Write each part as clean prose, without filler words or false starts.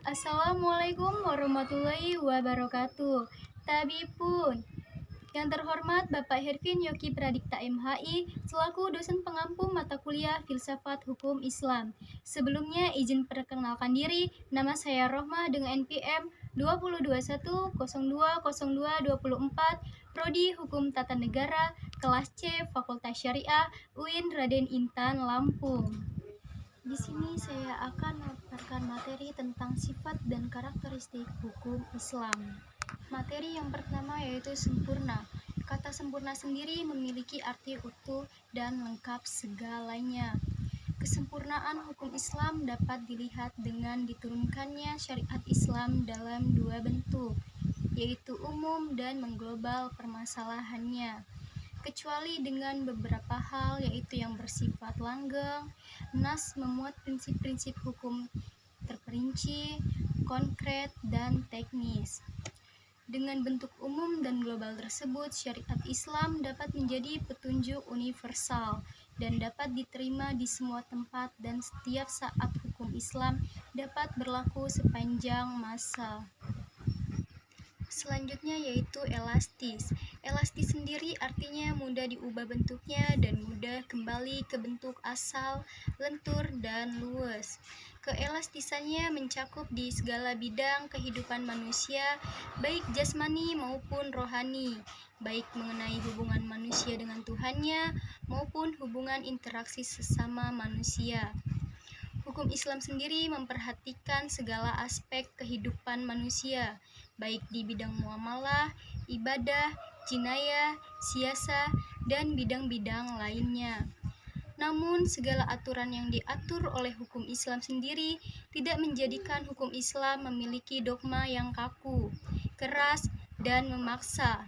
Assalamualaikum warahmatullahi wabarakatuh. Tabipun, yang terhormat Bapak Hervin Yoki Pradipta MHI selaku dosen pengampu mata kuliah Filsafat Hukum Islam. Sebelumnya izin perkenalkan diri, nama saya Rohma dengan NPM 2021020224, Prodi Hukum Tata Negara, kelas C, Fakultas Syariah, UIN Raden Intan, Lampung. Di sini saya akan memaparkan materi tentang sifat dan karakteristik hukum Islam. Materi yang pertama yaitu sempurna. Kata sempurna sendiri memiliki arti utuh dan lengkap segalanya. Kesempurnaan hukum Islam dapat dilihat dengan diturunkannya syariat Islam dalam dua bentuk, yaitu umum dan mengglobal permasalahannya. Kecuali dengan beberapa hal yaitu yang bersifat langgeng, nas memuat prinsip-prinsip hukum terperinci, konkret, dan teknis. Dengan bentuk umum dan global tersebut, syariat Islam dapat menjadi petunjuk universal dan dapat diterima di semua tempat dan setiap saat hukum Islam dapat berlaku sepanjang masa. Selanjutnya yaitu elastis. Elastis sendiri artinya mudah diubah bentuknya dan mudah kembali ke bentuk asal, lentur, dan luwes. Keelastisannya mencakup di segala bidang kehidupan manusia, baik jasmani maupun rohani, baik mengenai hubungan manusia dengan Tuhannya maupun hubungan interaksi sesama manusia. Hukum Islam sendiri memperhatikan segala aspek kehidupan manusia, baik di bidang muamalah, ibadah, jinayah, siasa, dan bidang-bidang lainnya. Namun, segala aturan yang diatur oleh hukum Islam sendiri tidak menjadikan hukum Islam memiliki dogma yang kaku, keras, dan memaksa.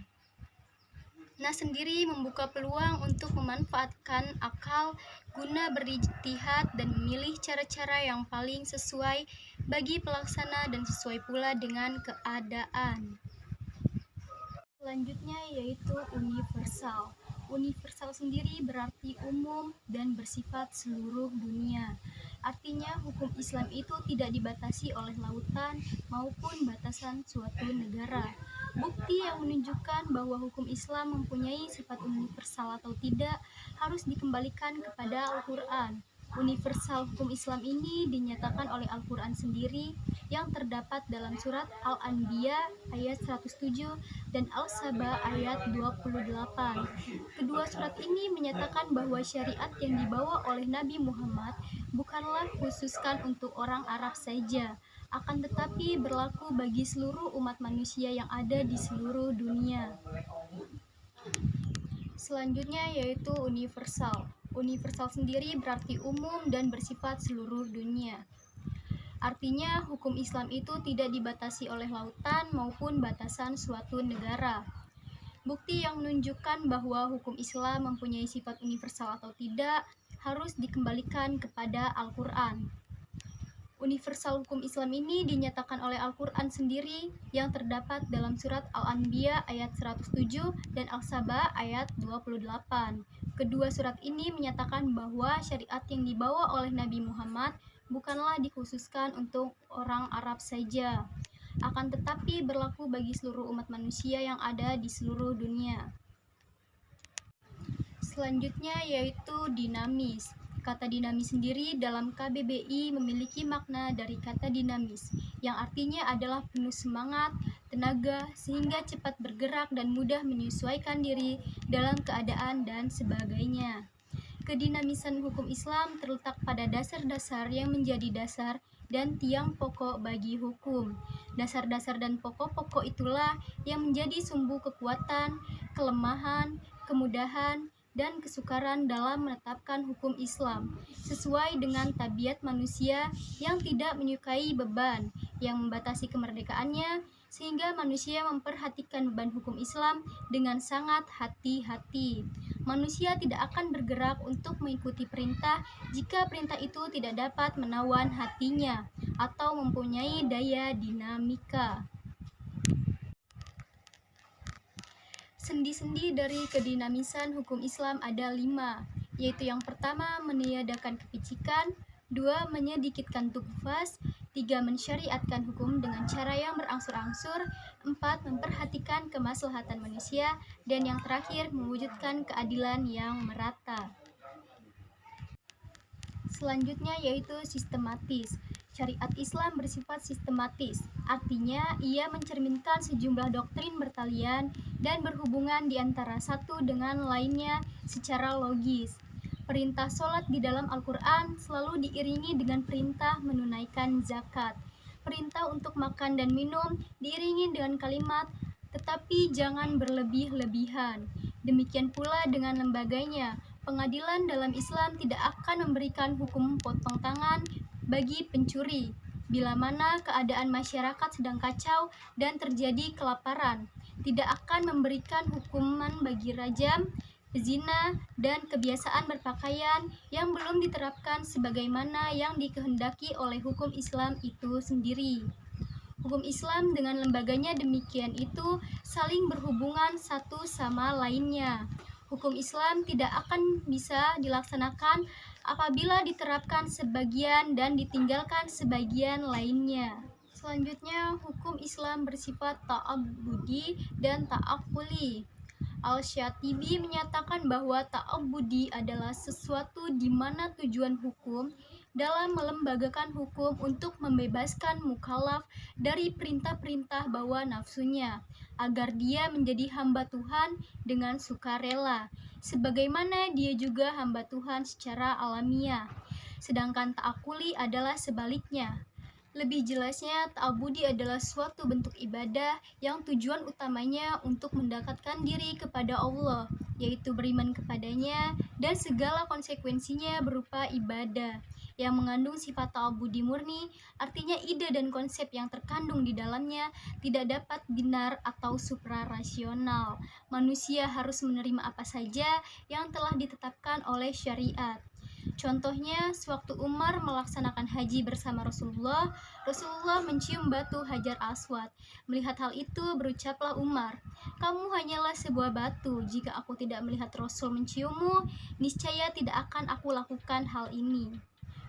Sendiri membuka peluang untuk memanfaatkan akal guna berijtihad dan memilih cara-cara yang paling sesuai bagi pelaksana dan sesuai pula dengan keadaan. Selanjutnya yaitu universal. Universal sendiri berarti umum dan bersifat seluruh dunia. Artinya hukum Islam itu tidak dibatasi oleh lautan maupun batasan suatu negara. Bukti yang menunjukkan bahwa hukum Islam mempunyai sifat universal atau tidak harus dikembalikan kepada Al-Quran. Universal hukum Islam ini dinyatakan oleh Al-Quran sendiri yang terdapat dalam surat Al-Anbiya ayat 107 dan Al-Saba ayat 28. Kedua surat ini menyatakan bahwa syariat yang dibawa oleh Nabi Muhammad bukanlah khususkan untuk orang Arab saja, akan tetapi berlaku bagi seluruh umat manusia yang ada di seluruh dunia. Selanjutnya yaitu universal. Universal sendiri berarti umum dan bersifat seluruh dunia. Artinya hukum Islam itu tidak dibatasi oleh lautan maupun batasan suatu negara. Bukti yang menunjukkan bahwa hukum Islam mempunyai sifat universal atau tidak harus dikembalikan kepada Al-Quran. Universal hukum Islam ini dinyatakan oleh Al-Quran sendiri yang terdapat dalam surat Al-Anbiya ayat 107 dan Al-Saba ayat 28. Kedua surat ini menyatakan bahwa syariat yang dibawa oleh Nabi Muhammad bukanlah dikhususkan untuk orang Arab saja, akan tetapi berlaku bagi seluruh umat manusia yang ada di seluruh dunia. Selanjutnya yaitu dinamis. Kata dinamis sendiri dalam KBBI memiliki makna dari kata dinamis, yang artinya adalah penuh semangat, tenaga, sehingga cepat bergerak dan mudah menyesuaikan diri dalam keadaan dan sebagainya. Kedinamisan hukum Islam terletak pada dasar-dasar yang menjadi dasar dan tiang pokok bagi hukum. Dasar-dasar dan pokok-pokok itulah yang menjadi sumbu kekuatan, kelemahan, kemudahan, dan kesukaran dalam menetapkan hukum Islam sesuai dengan tabiat manusia yang tidak menyukai beban yang membatasi kemerdekaannya, sehingga manusia memperhatikan beban hukum Islam dengan sangat hati-hati. Manusia tidak akan bergerak untuk mengikuti perintah jika perintah itu tidak dapat menawan hatinya atau mempunyai daya dinamika. Sendi-sendi dari kedinamisan hukum Islam ada 5, yaitu yang pertama meniadakan kepicikan, 2 menyedikitkan tugas, 3. Mensyariatkan hukum dengan cara yang berangsur-angsur. 4. Memperhatikan kemaslahatan manusia. Dan yang terakhir, mewujudkan keadilan yang merata. Selanjutnya yaitu sistematis. Syariat Islam bersifat sistematis, artinya ia mencerminkan sejumlah doktrin bertalian dan berhubungan di antara satu dengan lainnya secara logis. Perintah sholat di dalam Al-Quran selalu diiringi dengan perintah menunaikan zakat. Perintah untuk makan dan minum diiringi dengan kalimat, tetapi jangan berlebih-lebihan. Demikian pula dengan lembaganya. Pengadilan dalam Islam tidak akan memberikan hukum potong tangan bagi pencuri, bila mana keadaan masyarakat sedang kacau dan terjadi kelaparan. Tidak akan memberikan hukuman bagi rajam, pezina, dan kebiasaan berpakaian yang belum diterapkan sebagaimana yang dikehendaki oleh hukum Islam itu sendiri. Hukum Islam dengan lembaganya demikian itu saling berhubungan satu sama lainnya. Hukum Islam tidak akan bisa dilaksanakan apabila diterapkan sebagian dan ditinggalkan sebagian lainnya. Selanjutnya, hukum Islam bersifat ta'abbudi dan ta'aqquli. Al-Syatibi menyatakan bahwa ta'abbudi adalah sesuatu di mana tujuan hukum dalam melembagakan hukum untuk membebaskan mukallaf dari perintah-perintah bawa nafsunya, agar dia menjadi hamba Tuhan dengan sukarela, sebagaimana dia juga hamba Tuhan secara alamiah. Sedangkan ta'akkuli adalah sebaliknya. Lebih jelasnya, ta'abbudi adalah suatu bentuk ibadah yang tujuan utamanya untuk mendekatkan diri kepada Allah, yaitu beriman kepadanya, dan segala konsekuensinya berupa ibadah yang mengandung sifat ta'abbudi murni, artinya ide dan konsep yang terkandung di dalamnya tidak dapat binar atau suprarasional. Manusia harus menerima apa saja yang telah ditetapkan oleh syariat. Contohnya, sewaktu Umar melaksanakan haji bersama Rasulullah mencium batu Hajar Aswad. Melihat hal itu, berucaplah Umar, "Kamu hanyalah sebuah batu. Jika aku tidak melihat Rasul menciummu, niscaya tidak akan aku lakukan hal ini."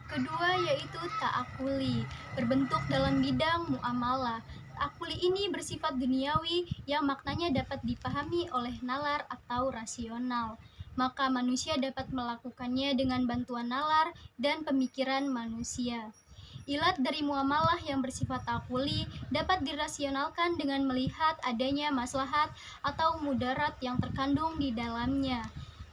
Kedua yaitu ta'akkuli, berbentuk dalam bidang muamalah. Ta'akkuli ini bersifat duniawi yang maknanya dapat dipahami oleh nalar atau rasional. Maka manusia dapat melakukannya dengan bantuan nalar dan pemikiran manusia. Ilat dari muamalah yang bersifat ta'akkuli dapat dirasionalkan dengan melihat adanya maslahat atau mudarat yang terkandung di dalamnya.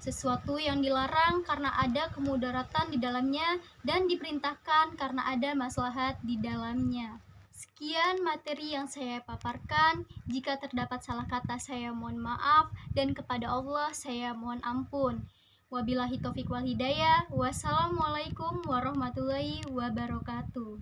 Sesuatu yang dilarang karena ada kemudaratan di dalamnya dan diperintahkan karena ada maslahat di dalamnya. Sekian materi yang saya paparkan. Jika terdapat salah kata, saya mohon maaf, dan kepada Allah saya mohon ampun. Wabillahi taufiq wal hidayah. Wassalamualaikum warahmatullahi wabarakatuh.